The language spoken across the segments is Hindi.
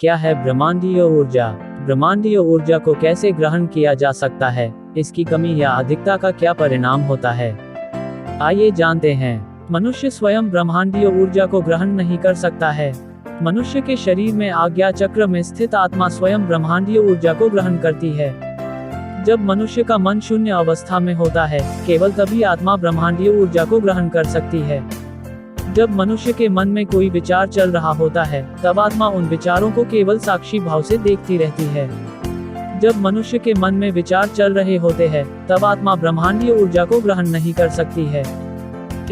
क्या है ब्रह्मांडीय ऊर्जा? ब्रह्मांडीय ऊर्जा को कैसे ग्रहण किया जा सकता है? इसकी कमी या अधिकता का क्या परिणाम होता है? आइए जानते हैं। मनुष्य स्वयं ब्रह्मांडीय ऊर्जा को ग्रहण नहीं कर सकता है। मनुष्य के शरीर में आज्ञा चक्र में स्थित आत्मा स्वयं ब्रह्मांडीय ऊर्जा को ग्रहण करती है। जब मनुष्य का मन शून्य अवस्था में होता है, केवल तभी आत्मा ब्रह्मांडीय ऊर्जा को ग्रहण कर सकती है। जब मनुष्य के मन में कोई विचार चल रहा होता है, तब आत्मा उन विचारों को केवल साक्षी भाव से देखती रहती है। जब मनुष्य के मन में विचार चल रहे होते हैं, तब आत्मा ब्रह्मांडीय ऊर्जा को ग्रहण नहीं कर सकती है।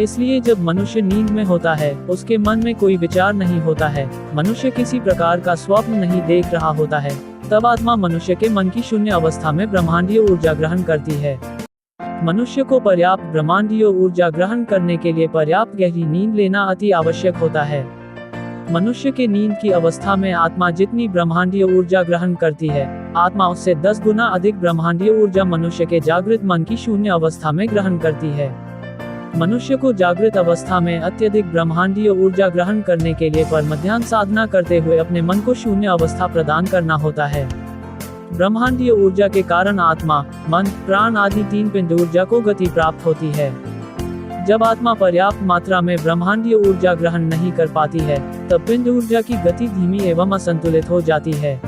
इसलिए जब मनुष्य नींद में होता है, उसके मन में कोई विचार नहीं होता है, मनुष्य किसी प्रकार का स्वप्न नहीं देख रहा होता है, तब आत्मा मनुष्य के मन की शून्य अवस्था में ब्रह्मांडीय ऊर्जा ग्रहण करती है। मनुष्य को पर्याप्त ब्रह्मांडीय ऊर्जा ग्रहण करने के लिए पर्याप्त गहरी नींद लेना अति आवश्यक होता है। मनुष्य के नींद की अवस्था में आत्मा जितनी ब्रह्मांडीय ऊर्जा ग्रहण करती है, आत्मा उससे 10 गुना अधिक ब्रह्मांडीय ऊर्जा मनुष्य के जागृत मन की शून्य अवस्था में ग्रहण करती है। मनुष्य को जागृत अवस्था में अत्यधिक ब्रह्मांडीय ऊर्जा ग्रहण करने के लिए परमध्यान साधना करते हुए अपने मन को शून्य अवस्था प्रदान करना होता है। ब्रह्मांडीय ऊर्जा के कारण आत्मा, मन, प्राण आदि 3 पिंड ऊर्जा को गति प्राप्त होती है। जब आत्मा पर्याप्त मात्रा में ब्रह्मांडीय ऊर्जा ग्रहण नहीं कर पाती है, तब पिंड ऊर्जा की गति धीमी एवं असंतुलित हो जाती है।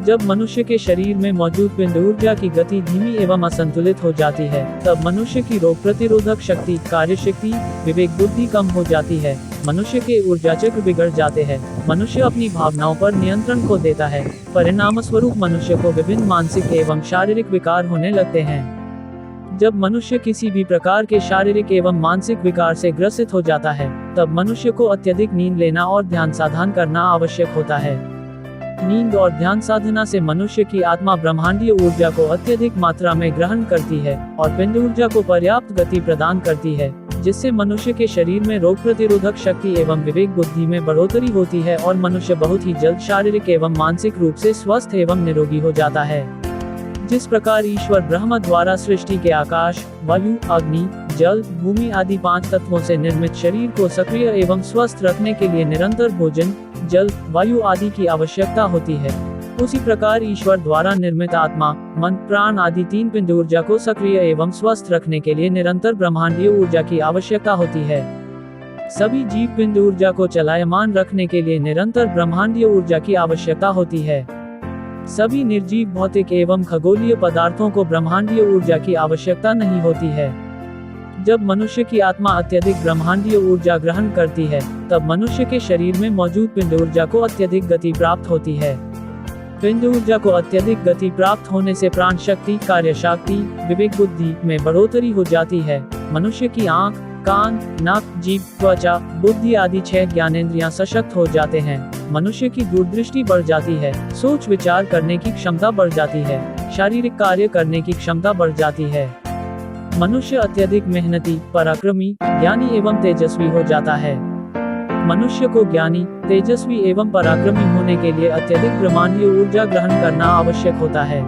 जब मनुष्य के शरीर में मौजूद पिंड ऊर्जा की गति धीमी एवं असंतुलित हो जाती है, तब मनुष्य की रोग प्रतिरोधक शक्ति, कार्यशक्ति, विवेक बुद्धि कम हो जाती है। मनुष्य के ऊर्जा चक्र बिगड़ जाते हैं। मनुष्य अपनी भावनाओं पर नियंत्रण खो देता है। परिणाम स्वरूप मनुष्य को विभिन्न मानसिक एवं शारीरिक विकार होने लगते हैं। जब मनुष्य किसी भी प्रकार के शारीरिक एवं मानसिक विकार से ग्रसित हो जाता है, तब मनुष्य को अत्यधिक नींद लेना और ध्यान साधना करना आवश्यक होता है। नींद और ध्यान साधना से मनुष्य की आत्मा ब्रह्मांडीय ऊर्जा को अत्यधिक मात्रा में ग्रहण करती है और पिंड ऊर्जा को पर्याप्त गति प्रदान करती है, जिससे मनुष्य के शरीर में रोग प्रतिरोधक शक्ति एवं विवेक बुद्धि में बढ़ोतरी होती है और मनुष्य बहुत ही जल्द शारीरिक एवं मानसिक रूप से स्वस्थ एवं निरोगी हो जाता है। जिस प्रकार ईश्वर ब्रह्म द्वारा सृष्टि के आकाश, वायु, अग्नि, जल, भूमि आदि 5 तत्वों से निर्मित शरीर को सक्रिय एवं स्वस्थ रखने के लिए निरंतर भोजन, जल, वायु आदि की आवश्यकता होती है, उसी प्रकार ईश्वर द्वारा निर्मित आत्मा, मन, प्राण आदि 3 पिंड ऊर्जा को सक्रिय एवं स्वस्थ रखने के लिए निरंतर ब्रह्मांडीय ऊर्जा की आवश्यकता होती है। सभी जीव पिंड ऊर्जा को चलायमान रखने के लिए निरंतर ब्रह्मांडीय ऊर्जा की आवश्यकता होती है। सभी निर्जीव भौतिक एवं खगोलीय पदार्थों को ब्रह्मांडीय ऊर्जा की आवश्यकता नहीं होती है। जब मनुष्य की आत्मा अत्यधिक ब्रह्मांडीय ऊर्जा ग्रहण करती है, तब मनुष्य के शरीर में मौजूद पिंड ऊर्जा को अत्यधिक गति प्राप्त होती है। पिंड ऊर्जा को अत्यधिक गति प्राप्त होने से प्राण शक्ति, कार्य शक्ति, विवेक बुद्धि में बढ़ोतरी हो जाती है। मनुष्य की आँख, कान, नाक, जीभ, त्वचा, बुद्धि आदि 6 ज्ञानेंद्रियां सशक्त हो जाते हैं। मनुष्य की दूरदृष्टि बढ़ जाती है, सोच विचार करने की क्षमता बढ़ जाती है, शारीरिक कार्य करने की क्षमता बढ़ जाती है। मनुष्य अत्यधिक मेहनती, पराक्रमी, ज्ञानी एवं तेजस्वी हो जाता है। मनुष्य को ज्ञानी, तेजस्वी एवं पराक्रमी होने के लिए अत्यधिक ब्रह्मांडीय ऊर्जा ग्रहण करना आवश्यक होता है।